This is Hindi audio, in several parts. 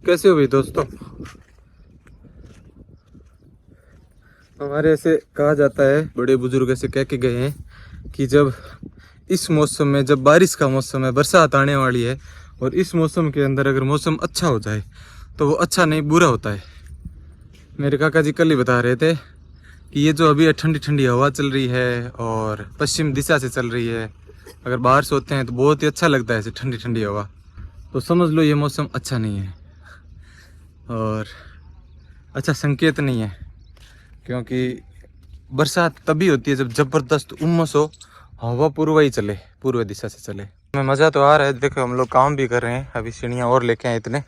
कैसे हो भाई दोस्तों। हमारे ऐसे कहा जाता है, बड़े बुजुर्ग ऐसे कह के गए हैं कि जब इस मौसम में, जब बारिश का मौसम है, बरसात आने वाली है और इस मौसम के अंदर अगर मौसम अच्छा हो जाए तो वो अच्छा नहीं बुरा होता है। मेरे काका जी कल ही बता रहे थे कि ये जो अभी ठंडी ठंडी हवा चल रही है और पश्चिम दिशा से चल रही है, अगर बाहर सोते हैं तो बहुत ही अच्छा लगता है ऐसे ठंडी ठंडी हवा। तो समझ लो ये मौसम अच्छा नहीं है और अच्छा संकेत नहीं है, क्योंकि बरसात तभी होती है जब जबरदस्त उमस हो, हवा पूर्व चले, पूर्व दिशा से चले। हमें मज़ा तो आ रहा है, देखो हम लोग काम भी कर रहे हैं, अभी सीढ़ियाँ और लेके आए इतने,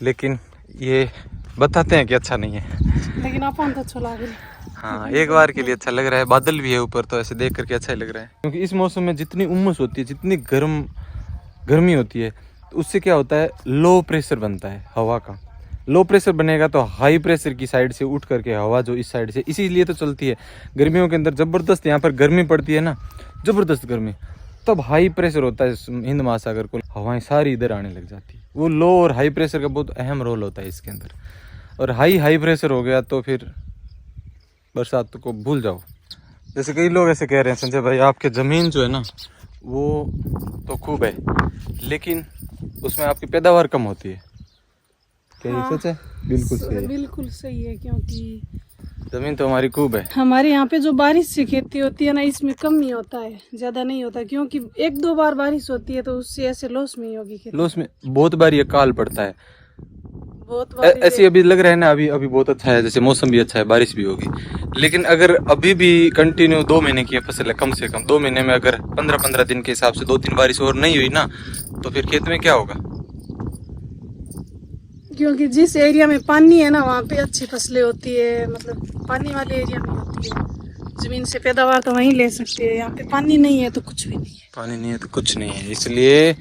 लेकिन ये बताते हैं कि अच्छा नहीं है, लेकिन अपन तो अच्छा लग रहा है। हाँ एक बार के लिए अच्छा लग रहा है। बादल भी है ऊपर तो ऐसे देख करके अच्छा ही लग रहा है, क्योंकि इस मौसम में जितनी उमस होती है, जितनी गर्मी होती है, तो उससे क्या होता है, लो प्रेशर बनता है हवा का। लो प्रेशर बनेगा तो हाई प्रेशर की साइड से उठ करके हवा जो इस साइड से, इसीलिए तो चलती है गर्मियों के अंदर जबरदस्त, यहाँ पर गर्मी पड़ती है ना, जबरदस्त गर्मी, तब हाई प्रेशर होता है हिंद महासागर को, हवाएं सारी इधर आने लग जाती है। वो लो और हाई प्रेशर का बहुत अहम रोल होता है इसके अंदर, और हाई प्रेशर हो गया तो फिर बरसात को भूल जाओ। जैसे कई लोग ऐसे कह रहे हैं, संजय भाई आपके ज़मीन जो है ना वो तो खूब है, लेकिन उसमें आपकी पैदावार कम होती है। क्या ये हाँ, सच है? बिल्कुल सही है, बिल्कुल सही है, क्योंकि ज़मीन तो हमारी खूब है। हमारे यहाँ पे जो बारिश से खेती होती है ना, इसमें कम ही होता है, ज्यादा नहीं होता, क्योंकि एक दो बार बारिश होती है तो उससे ऐसे लॉस में ही होगी खेती। लॉस में बहुत बार ये काल पड़ता है, बहुत बार ऐसी अभी लग रहा है ना, अभी अभी बहुत अच्छा है, जैसे मौसम भी अच्छा है, बारिश भी होगी, लेकिन अगर अभी भी कंटिन्यू 2 महीने की फसल है, कम से कम 2 महीने में अगर 15-15 दिन के हिसाब से 2-3 बारिश और नहीं हुई ना, तो फिर खेत में क्या होगा। क्योंकि जिस एरिया में पानी है ना वहाँ पे अच्छी फसलें होती है, मतलब पानी वाले एरिया में होती है, जमीन से पैदावार तो वहीं ले सकते हैं। यहाँ पे पानी नहीं है तो कुछ भी नहीं है। पानी नहीं है तो कुछ नहीं है, इसलिए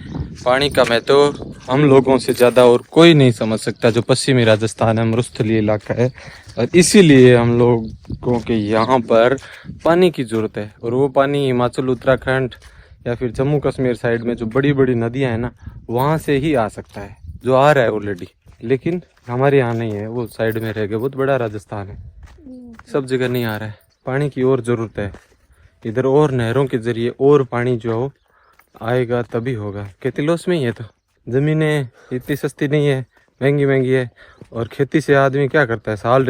पानी का महत्व हम लोगों से ज़्यादा और कोई नहीं समझ सकता। जो पश्चिमी राजस्थान है, मरुस्थलीय इलाका है, और इसीलिए हम लोगों के यहाँ पर पानी की ज़रूरत है। और वो पानी हिमाचल, उत्तराखंड या फिर जम्मू कश्मीर साइड में जो बड़ी बड़ी नदियाँ हैं ना, वहाँ से ही आ सकता है, जो आ रहा है ऑलरेडी, लेकिन हमारे यहाँ नहीं है, वो साइड में रह गया। बहुत बड़ा राजस्थान है, सब जगह नहीं आ रहा है। पानी की और ज़रूरत है इधर, और नहरों के ज़रिए और पानी जो हो आएगा तभी होगा। खेती लॉस में ही है, तो ज़मीनें इतनी सस्ती नहीं है, महंगी महंगी है, और खेती से आदमी क्या करता है, साल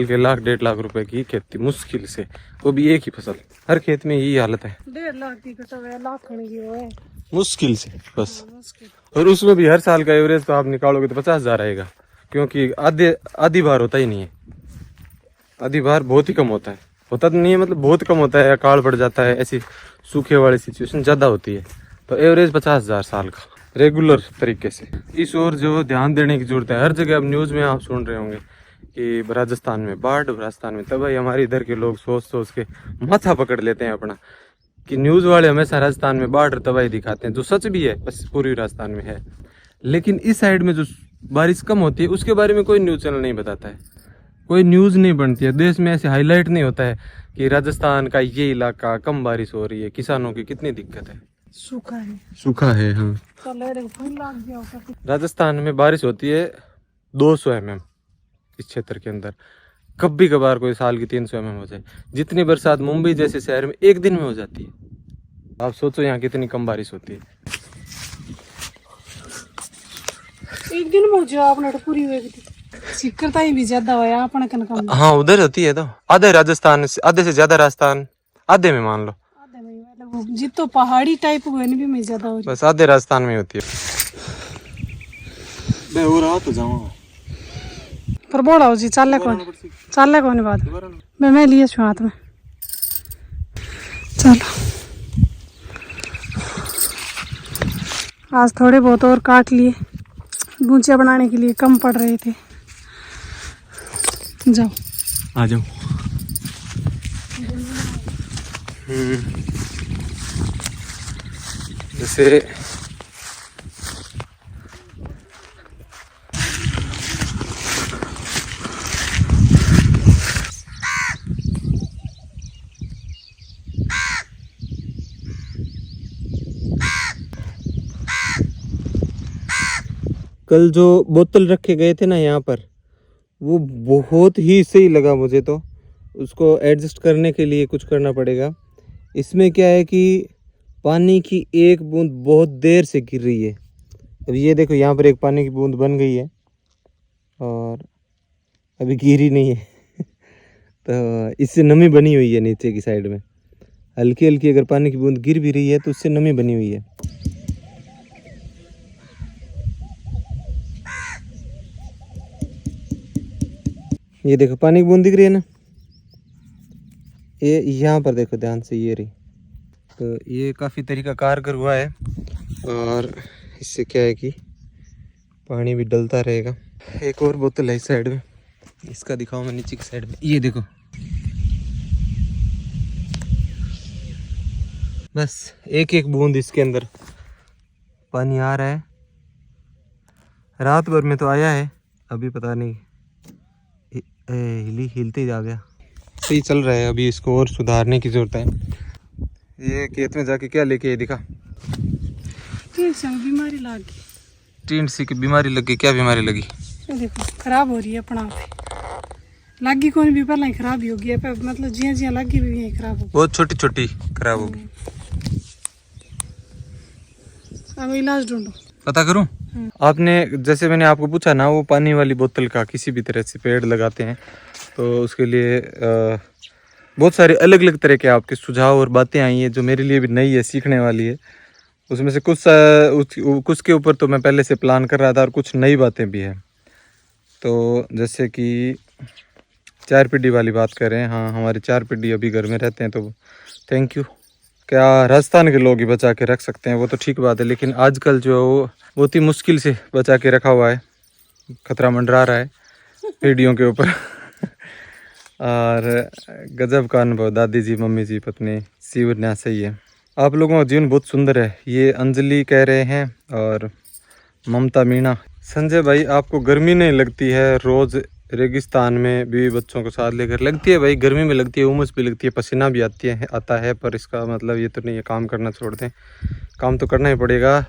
के 1-1.5 लाख रुपए की खेती मुश्किल से, वो भी एक ही फसल। हर खेत में यही हालत है, 1.5 लाख की कटा हुआ है, लाख खड़ी वो है मुश्किल से बस। मुश्किल। और उसमें भी हर साल का एवरेज तो आप निकालोगे तो 50,000 आएगा, क्योंकि आधी बार होता ही नहीं है, आधी बार बहुत ही कम होता है, होता तो नहीं है, मतलब बहुत कम होता है, अकाल पड़ जाता है, ऐसी सूखे वाली सिचुएशन ज़्यादा होती है। तो एवरेज 50,000 साल का रेगुलर तरीके से। इस ओर जो ध्यान देने की जरूरत है, हर जगह अब न्यूज़ में आप सुन रहे होंगे कि राजस्थान में बाढ़, राजस्थान में तबाही। हमारे इधर के लोग सोच सोच के माथा पकड़ लेते हैं अपना, कि न्यूज़ वाले हमेशा राजस्थान में बाढ़ और तबाही दिखाते हैं, जो सच भी है, बस पूर्वी राजस्थान में है, लेकिन इस साइड में जो बारिश कम होती है उसके बारे में कोई न्यूज़ चैनल नहीं बताता है, कोई न्यूज़ नहीं बनती है, देश में ऐसे हाईलाइट नहीं होता है कि राजस्थान का ये इलाका कम बारिश हो रही है, किसानों की कितनी दिक्कत है, सूखा है, सूखा है। हाँ, फूल लाग गया होगा। राजस्थान में बारिश होती है 200 mm इस क्षेत्र के अंदर, कभी कभार कोई साल की 300 mm हो जाए। जितनी बरसात मुंबई जैसे शहर में एक दिन में हो जाती है। आप सोचो यहाँ कितनी कम बारिश होती है। एक दिन में हो जाओ आपने तो पूरी हुई थी, सिक्करता ही भी ज्यादा होया अपने कन कम। हाँ उधर होती है, तो आधे राजस्थान से, आधे से ज्यादा राजस्थान, आधे में मान लो, आधे में मतलब वो जितो पहाड़ी टाइप हुए नहीं भी में ज्यादा हो रही। बस आधे राजस्थान में होती है। मैं हो रहा तो जाऊँ पर बोला हो जी चाले कौन बात मैं लिए छू हाथ में। चलो आज थोड़े बहुत और काट लिए, गुंचिया बनाने के लिए कम पड़ रहे थे। जाओ आ जाओ। जैसे कल जो बोतल रखे गए थे ना यहाँ पर, वो बहुत ही सही लगा मुझे। तो उसको एडजस्ट करने के लिए कुछ करना पड़ेगा। इसमें क्या है कि पानी की एक बूंद बहुत देर से गिर रही है। अब ये देखो यहाँ पर एक पानी की बूंद बन गई है और अभी गिरी नहीं है। तो इससे नमी बनी हुई है नीचे की साइड में। हल्की हल्की अगर पानी की बूंद गिर भी रही है तो उससे नमी बनी हुई है। ये देखो पानी की बूंद दिख रही है ना, ये यहाँ पर देखो ध्यान से, ये रही। तो ये काफ़ी तरीका कारगर हुआ है और इससे क्या है कि पानी भी डलता रहेगा। एक और बोतल है इस साइड में, इसका दिखाऊं मैं नीचे की साइड में। ये देखो, बस एक एक बूंद इसके अंदर पानी आ रहा है। रात भर में तो आया है, अभी पता नहीं हिलते जा गया। सही चल रहा है, अभी इसको और सुधारने की ज़रूरत है। ये खेत में जाके क्या लेके दिखा, टीन से बीमारी लग गई। टीन सी की बीमारी लग गई? क्या बीमारी लगी? ये देखो खराब हो रही है अपना लागी, कौन भी पहले ही खराब ही हो गया, मतलब जिया जिया लागी भी यही खराब हो गई, बहुत छोटी छोटी खराब होगी। अब इलाज ढूंढो, पता करूं? आपने जैसे मैंने आपको पूछा ना, वो पानी वाली बोतल का किसी भी तरह से पेड़ लगाते हैं तो उसके लिए बहुत सारे अलग अलग तरह के आपके सुझाव और बातें आई हैं जो मेरे लिए भी नई है, सीखने वाली है। उसमें से कुछ के ऊपर तो मैं पहले से प्लान कर रहा था और कुछ नई बातें भी हैं। तो जैसे कि 4 पीढ़ी वाली बात करें, हाँ हमारे 4 पीढ़ी अभी घर में रहते हैं, तो थैंक यू। क्या राजस्थान के लोग ही बचा के रख सकते हैं वो तो ठीक बात है, लेकिन आजकल जो बहुत ही मुश्किल से बचा के रखा हुआ है, खतरा मंडरा रहा है पीढ़ियों के ऊपर। और गजब का अनुभव, दादी जी, मम्मी जी, पत्नी सीवरना सही है। आप लोगों का जीवन बहुत सुंदर है, ये अंजलि कह रहे हैं और ममता मीणा। संजय भाई, आपको गर्मी नहीं लगती है रोज़ रेगिस्तान में बीवी बच्चों को साथ लेकर? लगती है भाई, गर्मी में लगती है, उमस भी लगती है, पसीना भी आता है, पर इसका मतलब ये तो नहीं है काम करना छोड़ दें, काम तो करना ही पड़ेगा।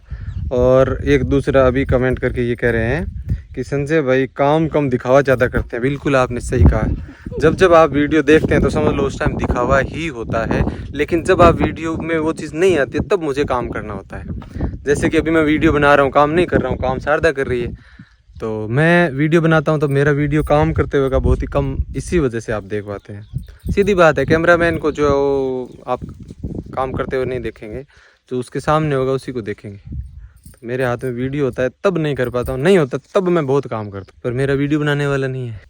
और एक दूसरा अभी कमेंट करके ये कह रहे हैं कि संजय भाई काम कम दिखावा ज़्यादा करते हैं। बिल्कुल आपने सही कहा है। जब आप वीडियो देखते हैं तो समझ लो उस टाइम दिखावा ही होता है, लेकिन जब आप वीडियो में वो चीज़ नहीं आती है तब मुझे काम करना होता है। जैसे कि अभी मैं वीडियो बना रहा हूँ, काम नहीं कर रहा हूँ, काम शारदा कर रही है, तो मैं वीडियो बनाता हूँ तो मेरा वीडियो काम करते हुए का बहुत ही कम इसी वजह से आप देख पाते हैं। सीधी बात है, कैमरामैन को जो आप काम करते हुए नहीं देखेंगे, जो उसके सामने होगा उसी को देखेंगे। तो मेरे हाथ में वीडियो होता है तब नहीं कर पाता हूँ, नहीं होता तब मैं बहुत काम करता हूँ, पर मेरा वीडियो बनाने वाला नहीं है।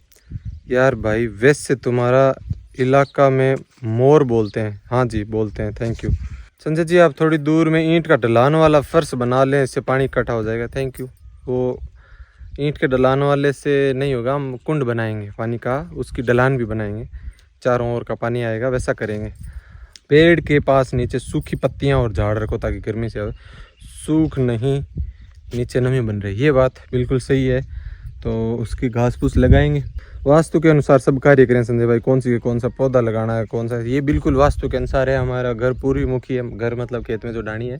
यार भाई, वैसे तुम्हारा इलाका में मोर बोलते हैं? हाँ जी बोलते हैं, थैंक यू। संजय जी, आप थोड़ी दूर में ईंट का ढलान वाला फर्श बना लें, इससे पानी इकट्ठा हो जाएगा। Thank you. वो ईंट के ढलान वाले से नहीं होगा, हम कुंड बनाएंगे पानी का, उसकी ढलान भी बनाएंगे, चारों ओर का पानी आएगा, वैसा करेंगे। पेड़ के पास नीचे सूखी पत्तियां और झाड़ रखो ताकि गर्मी से सूख नहीं, नीचे नमी बन रही, ये बात बिल्कुल सही है। तो उसकी घास फूस लगाएंगे, वास्तु के अनुसार सब कार्य करें संजय भाई। कौन सा पौधा लगाना है, कौन सा, ये बिल्कुल वास्तु के अनुसार है। हमारा घर पूर्वी मुखी है, घर मतलब खेत में जो डाणी है,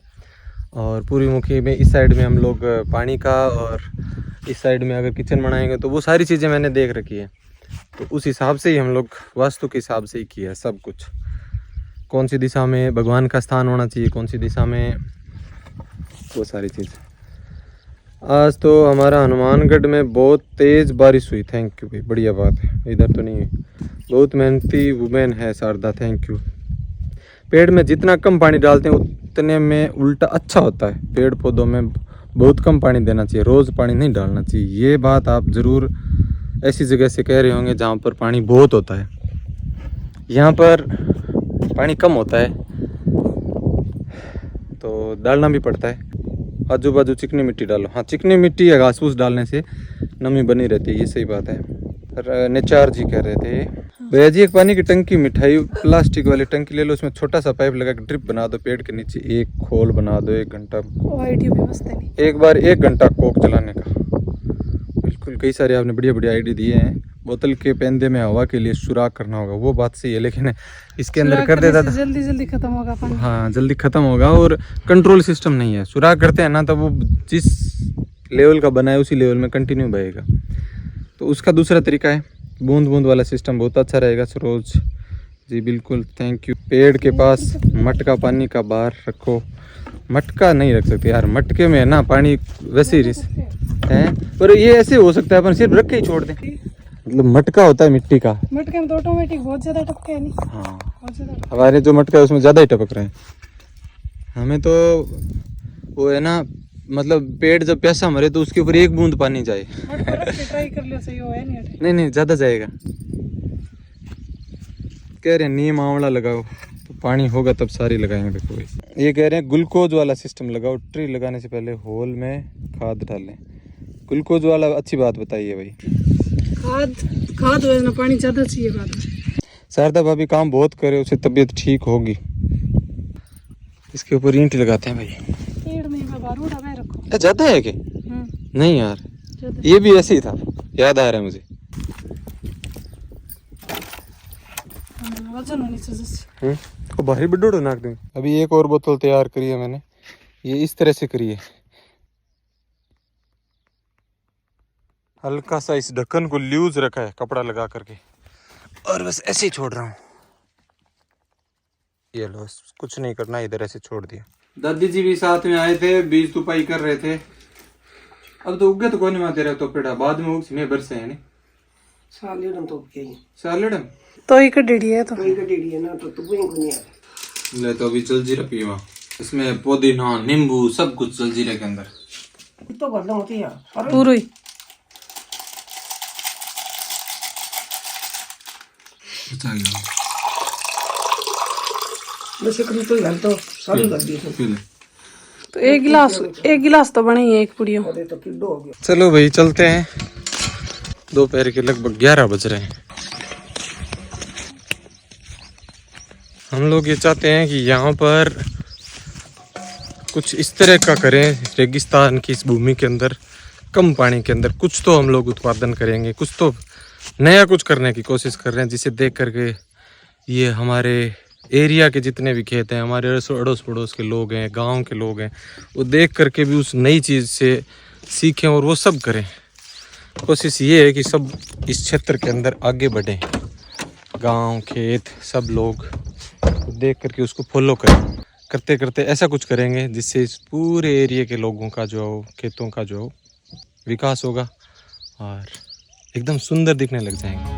और पूर्वी मुखी में इस साइड में हम लोग पानी का, और इस साइड में अगर किचन बनाएंगे तो वो सारी चीज़ें मैंने देख रखी है। तो उस हिसाब से ही हम लोग वास्तु के हिसाब से ही किया है सब कुछ। कौन सी दिशा में भगवान का स्थान होना चाहिए, कौन सी दिशा में, वो सारी चीज़। आज तो हमारा हनुमानगढ़ में बहुत तेज़ बारिश हुई, थैंक यू भाई, बढ़िया बात है। इधर तो नहीं है, बहुत मेहनती वुमेन है शारदा, थैंक यू। पेड़ में जितना कम पानी डालते हैं उतने में उल्टा अच्छा होता है। पेड़ पौधों में बहुत कम पानी देना चाहिए, रोज़ पानी नहीं डालना चाहिए। ये बात आप ज़रूर ऐसी जगह से कह रहे होंगे जहाँ पर पानी बहुत होता है। यहाँ पर पानी कम होता है तो डालना भी पड़ता है। आजू बाजू चिकनी मिट्टी डालो, हाँ चिकनी मिट्टी या घास फूस डालने से नमी बनी रहती है, ये सही बात है। नेचार जी कह रहे थे भैया जी, एक पानी की टंकी, मिठाई प्लास्टिक वाली टंकी ले लो, उसमें छोटा सा पाइप लगा के ड्रिप बना दो, पेड़ के नीचे एक खोल बना दो, 1 घंटा, एक बार 1 घंटा कोक चलाने का। बिल्कुल, कई सारे आपने बढ़िया बढ़िया आइडिया दिए हैं, बोतल के पेंदे में हवा के लिए सुराख करना होगा, वो बात सही है, लेकिन इसके अंदर सुराख कर करने देता से था। जल्दी जल्दी खत्म होगा पानी। हाँ जल्दी ख़त्म होगा और कंट्रोल सिस्टम नहीं है। सुराख करते हैं ना तब वो जिस लेवल का बना है उसी लेवल में कंटिन्यू बहेगा। तो उसका दूसरा तरीका है बूंद बूंद वाला सिस्टम, बहुत अच्छा रहेगा। सरोज जी बिल्कुल थैंक यू। पेड़ के पास मटका पानी का बाहर रखो, मटका नहीं रख सकते यार, मटके में है ना पानी वैसे ही है, पर ये ऐसे हो सकता है अपन सिर्फ रख के ही छोड़ दें, मतलब मटका होता है मिट्टी का। मटके में तो ऑटोमेटिक बहुत ज्यादा टपके है नहीं। हाँ बहुत ज्यादा हमारे जो मटका है उसमें ज़्यादा ही टपक रहे हैं। हमें तो वो है ना, मतलब पेड़ जब प्यासा मरे तो उसके ऊपर एक बूंद पानी जाए। मटका रख के ट्राई कर लियो, सही हो है नहीं हटे। नहीं नहीं ज़्यादा जाएगा, कह रहे हैं नीम आंवला लगाओ तो पानी होगा तब सारी लगाएंगे। देखो भाई ये कह रहे हैं ग्लूकोज वाला सिस्टम लगाओ, ट्री लगाने से पहले होल में खाद डालें। ग्लूकोज वाला अच्छी बात बताइए भाई। खाद वजह पानी ज्यादा चाहिए बाद में। शारदा भाभी काम बहुत करे, उससे तबीयत ठीक होगी। इसके ऊपर ईंट लगाते हैं भाई। पेड़ में बारूद हवा रखो। ज्यादा है कि नहीं यार, ये भी ऐसे ही था, याद आ रहा है मुझे। वजन होनी चाहिए। तो बाहरी बड्डोड़ नाक दें। अभी एक और बोतल तैयार करी है मैंने, ये इस तरह से करी है। हल्का सा इस ढक्कन को लूज रखा है कपड़ा लगा करके, और बस ऐसे ही छोड़ रहा हूँ। ये लो, कुछ नहीं करना, इधर ऐसे छोड़ दिया। दादी जी भी साथ में आए थे, बीज तुपाई कर रहे थे। अब तो उगे तो कोई नहीं माते रहे तो पेड़ा बाद में उग में बरसे है नहीं सालेडम तो के सालेडम तो ही कडेड़ी है तो कोई कटेड़ी है ना तो कोई को नहीं है। ले तो अभी जलजीरा पीवा, इसमें पुदीना नींबू सब कुछ जलजीरे के अंदर तो भर लो मत यार पर पूरा ही। बस करी तो यार तो सारी कर दी तो एक गिलास तो बने ही है एक पुड़ियो। अरे तो किलो हो गया। चलो भाई चलते हैं, दोपहर के लगभग 11 बज रहे हैं। हम लोग ये चाहते हैं कि यहाँ पर कुछ इस तरह का करें, रेगिस्तान की इस भूमि के अंदर कम पानी के अंदर कुछ तो हम लोग उत्पादन करेंगे, कुछ तो नया कुछ करने की कोशिश कर रहे हैं, जिसे देख करके ये हमारे एरिया के जितने भी खेत हैं, हमारे अड़ोस पड़ोस के लोग हैं, गांव के लोग हैं, वो देख करके भी उस नई चीज़ से सीखें और वो सब करें। कोशिश ये है कि सब इस क्षेत्र के अंदर आगे बढ़ें, गांव खेत सब लोग देख करके उसको फॉलो करें। करते करते ऐसा कुछ करेंगे जिससे इस पूरे एरिया के लोगों का जो खेतों का जो विकास होगा और एकदम सुंदर दिखने लग जाएंगे।